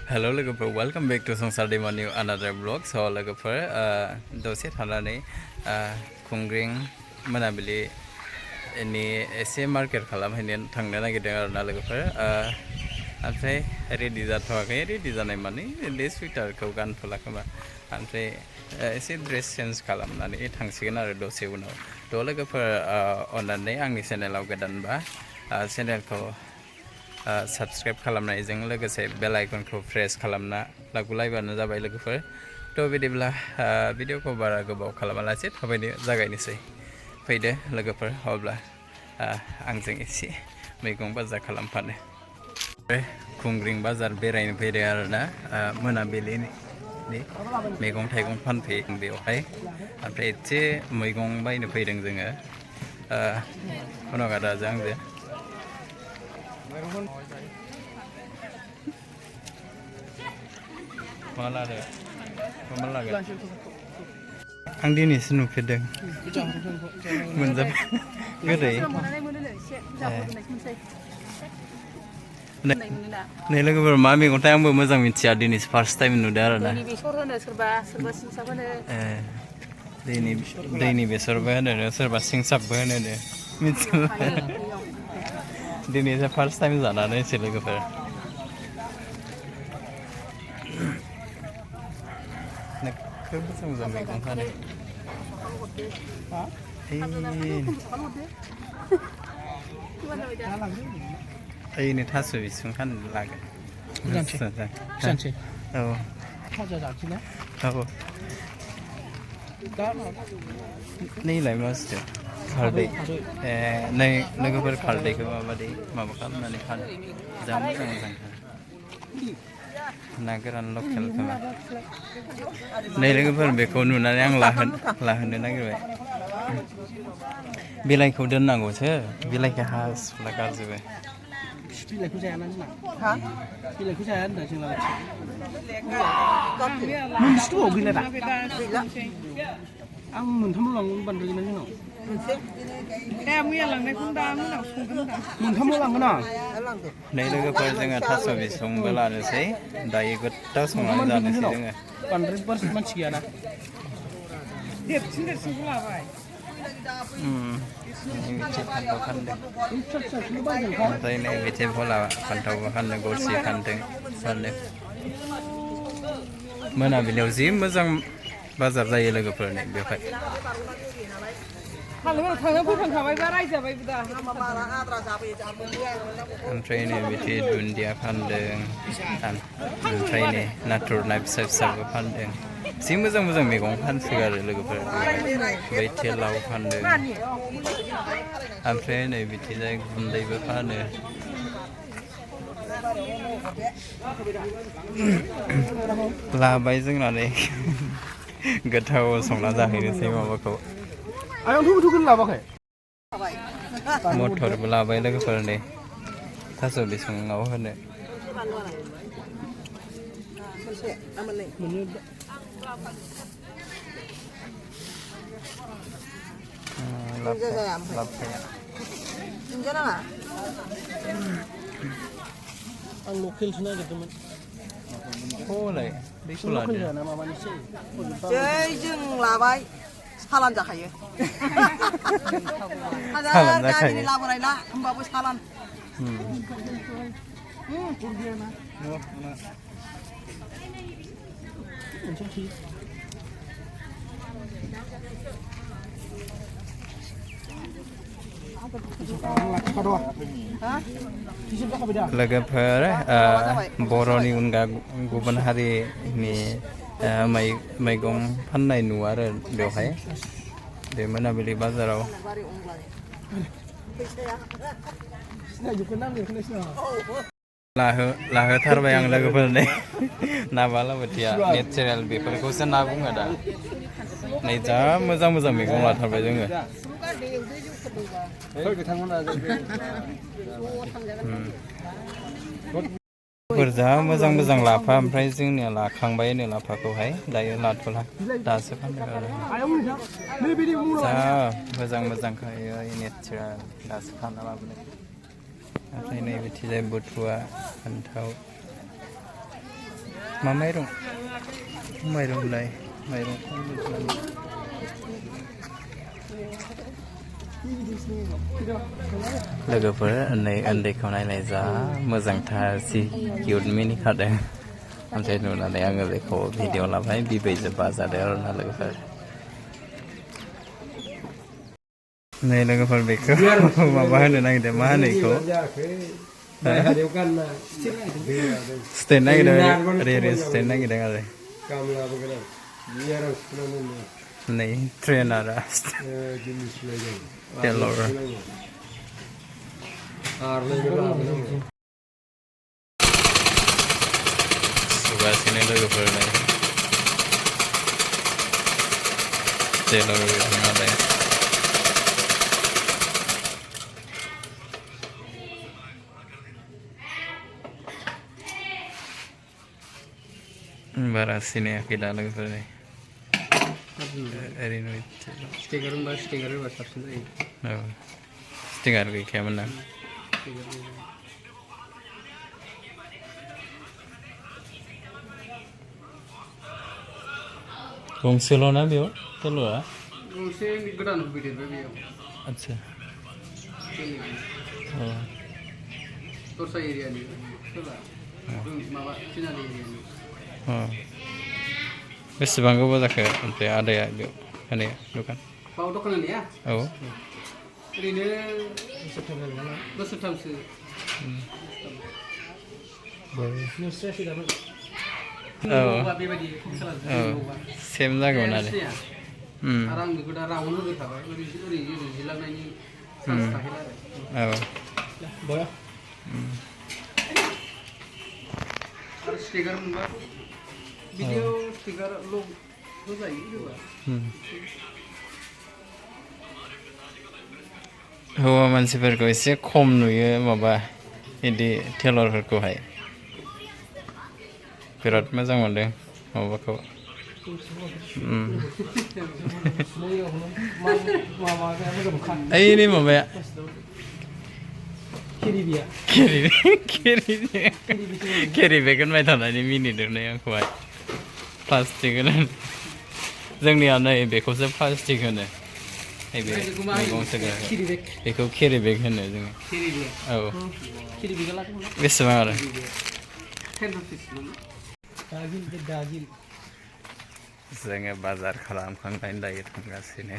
Hello लोगोफोर welcome back to Singsab new another vlog. So लोगोफोर दसे थानानै खुंग्रिं मोनाबिलि नि एसे मार्केट खालामहैनो थांनो नागिरदों आरोना लोगोफोर ओमफ्राय रेडि जाथ'वाखै रेडि जानाय माने बे सुइटारखौ गानथ'ला खोमा ओमफ्राय एसे ड्रेस चेन्ज खालामनानै थांसिगोन आरो दसे उनाव थ' लोगोफोर अननानै आंनि चेनेलाव गोदानबा चेनेलखौ साबस्क्राइब खालामनायजों लोगोसे बेल आइकनखौ प्रेस खालामना लाइबानो जाबाय लोगोफोर थ' बिदिब्ला भिडिअखौ बारा गोबाव खालामालासे थाबैनो जागायनोसै फैदो लोगोफोर अब्ला आंजों एसे मैगं बाजार खालामफानो खुंग्रिं बाजार बेरायनो फैदों आरोना मोनाबिलिनि मैगं थाइगं फानफैयो बेवहाय ओमफ्राय एसे मैगं बायनो फैदों जोङो उनावगादाजों आंजों आं दिनैसो नुफेरदों मोनजाबाय गोदै नै लोगोफोर मा मैगंथाय आंबो मोजां मिथिया दिनैसो फार्स्ट टाइम नुदों आरोना दैनि बेसरबो होनो सोरबा सिंसाबबो होनो मिथिला दिनैसो फार्स्ट टाइम जानानै एसे लोगोफोर नोगोद मोजां मोजां मैगं फानो ओइनो थास' बिसुं फाननो लागोन औ नैलाय मा बुस्थु खारदै नै लोगोफोर खारदैखौ माबा खालामनानै फानो जा मोजां मोजां ना गोरान लकेल खोमा नै लोगोफोर बेखौ नुनानै आं लाहोनो नागिरबाय बिलाइखौ दोननांगौसो बिलाइखौ हासुला गारजोबो बिलाइखौ जायाना जोंना बिलाइखौ जाया होनदा जोंना मोनसेथ' गैला दा आं मोनथामल' लांगोन बांद्राय गैला जोंनाव मैया लांनायखौनो दा मोनाव संगोन दा मोनथामल' लांगोन आं नै लोगोफोर जोङो थास' बिसंबो लानोसै दायो गोथाव संनानै जानोसै जोङो बांद्राय मानसि गैयाना देरसिनखौ लाबाय ओमफ्राय नै बिथे भला फान्थावबो फानदों गरसि फानदों मोनाबिलियाव जि मोजां बाजार जायो लोगोफोरनि बेवहाय ओमफ्राय नै बिदि दुन्दिया फानदों ओमफ्राय नै नाथुर ना फिसा फिसाबो फानदों जि मोजां मोजां मैगं फानसोगारो लोगोफोर बै थेलाव फानदों ओमफ्राय नै बिथिंजाय गुन्दैबो फानो लाबाय जोंना नै गोथाव संना जाहैनोसै माबाखौ मटरबो लाबाय लोगोफोर नै थास' बिसङाव होनो आं लकेलसो नागिरदोंमोन ह'लाय दैखौ लादो जै जों लाबाय सालान जाखायो सालान जाखायो लाबोनाय ना होमबाबो सालान लोगोफोर बर'नि अनगा गुबुन हारिनि मैगं फाननाय नुवा आरो बेवहाय बे मोनाबिलि बाजाराव लाहोथारबाय आं लोगोफोरनो ना बालाबोथिया नेचारेल बेफोरखौसो ना बुङो दा नै जा मोजां मोजां मैगं लाथारबाय जोङो जा मोजां मोजां लाफा ओमफ्राय जोंनिया लाखांबाय नो लाफाखौहाय दायो लाथ'ला दासो फानदों आरो जा मोजां मोजां खायो नेचारेल दासो फानना लाबोनाय ओमफ्राय नै बिथिंजाय बुथुवा फान्थाव मा माइरं होनलाय माइरं लोगोफोर नै उन्दैखौ नायनाय जा मोजांथार जि किउट मिनिखादों ओमफ्राय नुनानै आङो बेखौ भिडिअ लाबाय बिबैजों बाजादों आरोना लोगोफोर नै लोगोफोर बेखौ माबा होनो नागिरदों मा होनो बेखौ स्टेन नागिरदों ओरै स्टेन नागिरदों आरो नै ट्रेनारा टेलर सुगासिनो लोगोफोर नै टेलर नालाय बारा सिनायाखै दा लोगोफोर नै ओरैनो स्टिकार होनबा स्टिकार होबा साबसिन जायो औ स्टिकार गैखायामोन ना गंसेल' ना बेयाव टेलरा गंसे गोदान होफैदेरबाय बेयाव आदसा औ दस्रा एरियानि माबा थिनालि एरियानि बेसेबां गोबाव जाखो ओमफ्राय आदाया बेयाव होनाया दखान बाव दखान होनाया औ ओरैनो बोसोरथामसो औ सेम जागौमोन आरो आं बेखौ दा रावनो होखाबाय ओरै जिलांनायनि चान्स थाहैला आरो आरो स्टिकार मोनबा भिडिअ स्टिकार होजायो होबा हौवा मानसिफोरखौ एसे खम नुयो माबा बिदि टेलरफोरखौहाय बिराद मोजां मोनदों माबाखौ ओइ माबाया केरि बेग होनबाय थानानै मिनिदोंनै आंखौहाय प्लास्टिक होनानै जोंनिया नै बेखौसो प्लास्टिक होनो नैबे मैगं सोग्रा बेखौ केरि बेग होनो जोङो औ बेसेबां आरो जोङो बाजार खालामखांनानै दायो थांगासिनो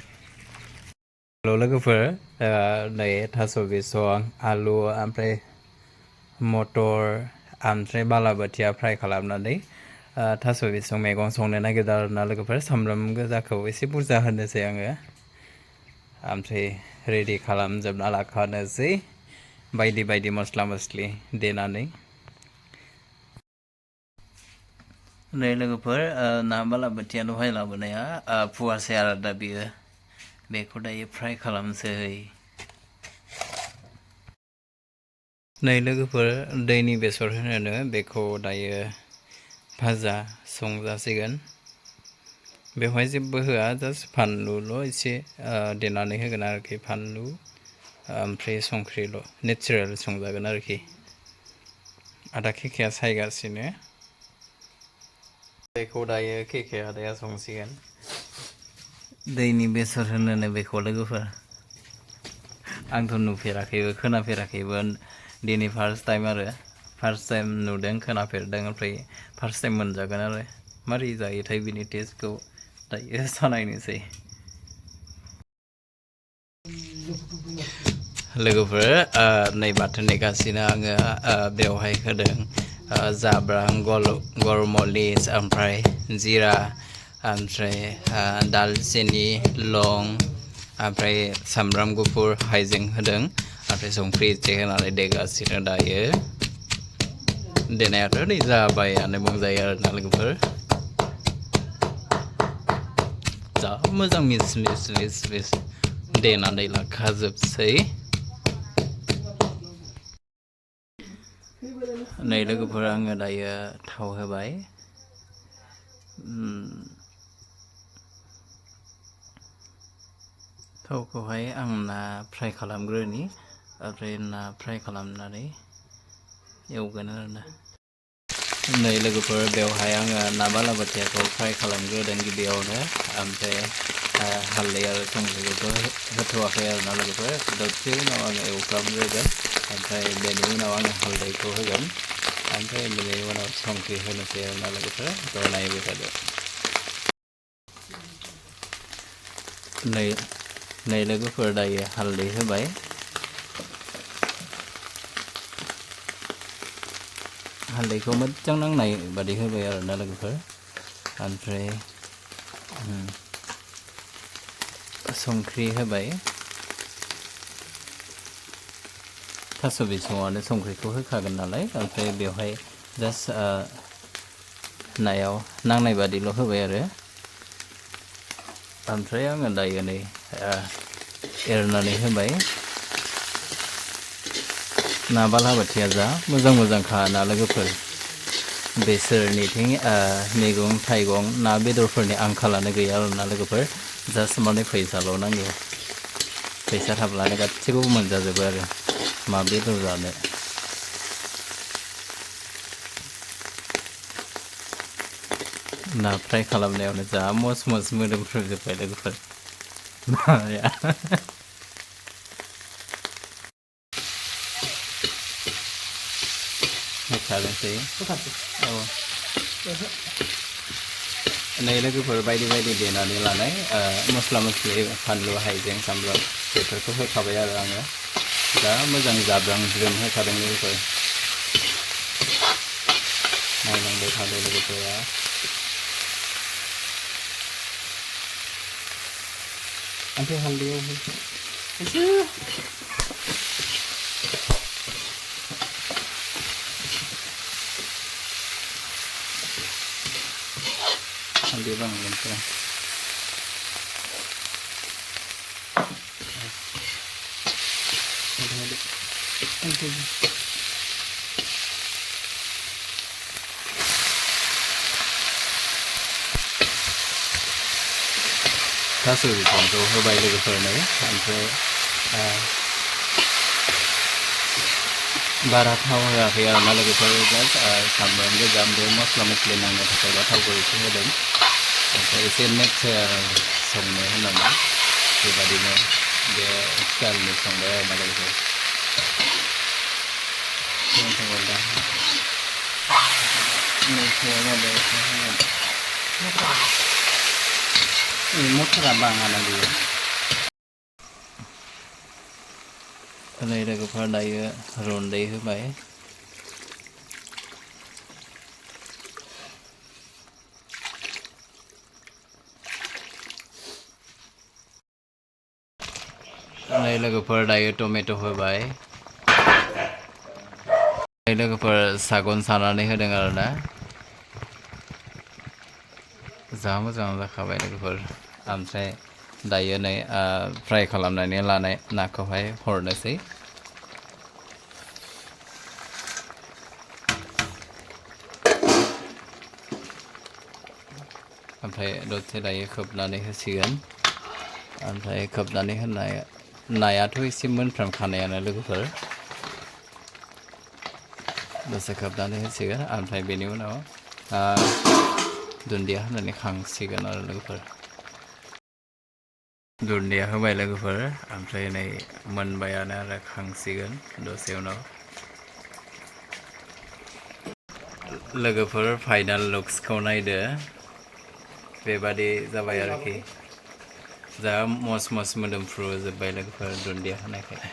लोगोफोर नै थास' बिसं आलु ओमफ्राय मटर ओमफ्राय बालाबाथिया फ्राय खालामनानै थास' बिसं मैगं संनो नागिरदों आरोना लोगोफोर सामब्राम गोजाखौ एसे बुरजा होनोसै आङो ओमफ्राय रेडि खालामजोबना लाखानोसै बायदि बायदि मस्ला मस्लि देनानै नै लोगोफोर ना बालाबाथिया दहाय लाबोनाया फुवासे आरो दा बियो बेखौ दायो फ्राय खालामसै नै लोगोफोर दैनि बेसर होनो बेखौ दायो भाजा संजासिगोन बेवहाय जेबो होआ जास्ट फानलुल' एसे देनानै होगोन आरोखि फानलु ओमफ्राय संख्रिल' नेचारेल संजागोन आरोखि आदा केकेआ सायगासिनो बेखौ दायो केके आदाया संसिगोन दैनि बेसर होनो बेखौ लोगोफोर आंथ' नुफेराखैबो खोनाफेराखैबो दिनै फार्स्ट टाइम नुदों खोनाफेरदों ओमफ्राय फार्स्ट टाइम मोनजागोन आरो मारै जायोथाय बिनि टेस्टखौ दायो सानायनोसै लोगोफोर नै बाथोन देगासिनो आङो बेवहाय होदों जाब्रां गरमरिस ओमफ्राय जिरा ओमफ्राय दालचिनि लं ओमफ्राय सामब्राम गुफुर हाइजें होदों ओमफ्राय संख्रि एसे होनानै देगासिनो दायो देनायाथ' नै जाबायानो बुंजायो आरोना लोगोफोर जा मोजां मिस देनानै लाखाजोबसै नै लोगोफोर आङो दायो थाव होबाय थावखौहाय आं ना फ्राय खालामग्रोनि ओमफ्राय ना फ्राय खालामनानै एवगोन आरोना नै लोगोफोर बेवहाय आङो ना बालाबाथियाखौ फ्राय खालामग्रोदों गिबियावनो ओमफ्राय हालदै आरो संख्रिखौथ' होथ'वाखै आरोना लोगोफोर दसे उनाव आङो एवफ्रामग्रोगोन ओमफ्राय बेनि उनाव आङो हालदैखौ होगोन ओमफ्राय बेनि उनाव संख्रि होनोसै आरोना लोगोफोर थ' नायबाय थादो नै लोगोफोर दायो हालदै होबाय हालदैखौ मोजां नांनाय बादि होबाय आरोना लोगोफोर ओमफ्राय संख्रि होबाय थास' बिसङावनो संख्रिखौ होखागोन नालाय ओमफ्राय बेवहाय जास्ट नायाव नांनाय बादिल' होबाय आरो ओमफ्राय आङो दायो नै एरनानै होबाय ना बालाबाथिया जा मोजांखा ना लोगोफोर बेसोरनिथिं मैगं थाइगं ना बेदरफोरनि आंखालानो गैया आरोना लोगोफोर जास्ट माने फैसाल' नांगौ फैसा थाब्लानो गासैखौबो मोनजाजोबो आरो मा बेदर जानो ना फ्राय खालामनायावनो जा मस मोदोमफ्रुजोब्बाय लोगोफोर नाया होखानोसै औ नै लोगोफोर बायदि देनानै लानाय मस्ला मस्लि फानलु हाइजें सामब्राम बेफोरखौ होखाबाय आरो आङो दा मोजां जाब्रां ज्रोम होखादों लोगोफोर नायलांबाय थादो लोगोफोरा ओमफ्राय हालदैयाव हालदै बांगोनफोरा थास' बिसंखौ होबाय लोगोफोरनो ओमफ्राय बारा थाव होआखै आरोना लोगोफोर जास्ट सामब्राम गोजा ओमफ्राय मस्ला मस्लि नांनो थाखाय थावखौ एसे होदों ओमफ्राय एसे नेचारेल संनो होननानै बेबादिनो बे स्टाइलनि संबाय आरोना लोगोफोर मस्ला बाङाना बेयो नै लोगोफोर दायो रन्दै होबाय नै लोगोफोर दायो टमेट' होबाय नै लोगोफोर सागन सानानै होदों आरोना जा मोजां जाखाबाय लोगोफोर ओमफ्राय दायो नै फ्राय खालामनानै लानाय नाखौहाय हरनोसै ओमफ्राय दसे दायो खोबनानै होसिगोन ओमफ्राय खोबनानै होनाय नायाथ' एसे मोनफ्रामखानायानो लोगोफोर दसे खोबनानै होसिगोन ओमफ्राय बेनि उनाव दुन्दिया होनानै खांसिगोन आरो लोगोफोर दुन्दिया होबाय लोगोफोर ओमफ्राय नै मोनबायानो आरो खांसिगोन दसे उनाव लोगोफोर फाइनाल लुक्सखौ नायदो बेबादि जाबाय आरोखि जा मस मोदोमफ्रु जोब्बाय लोगोफोर दुन्दिया होनायखाय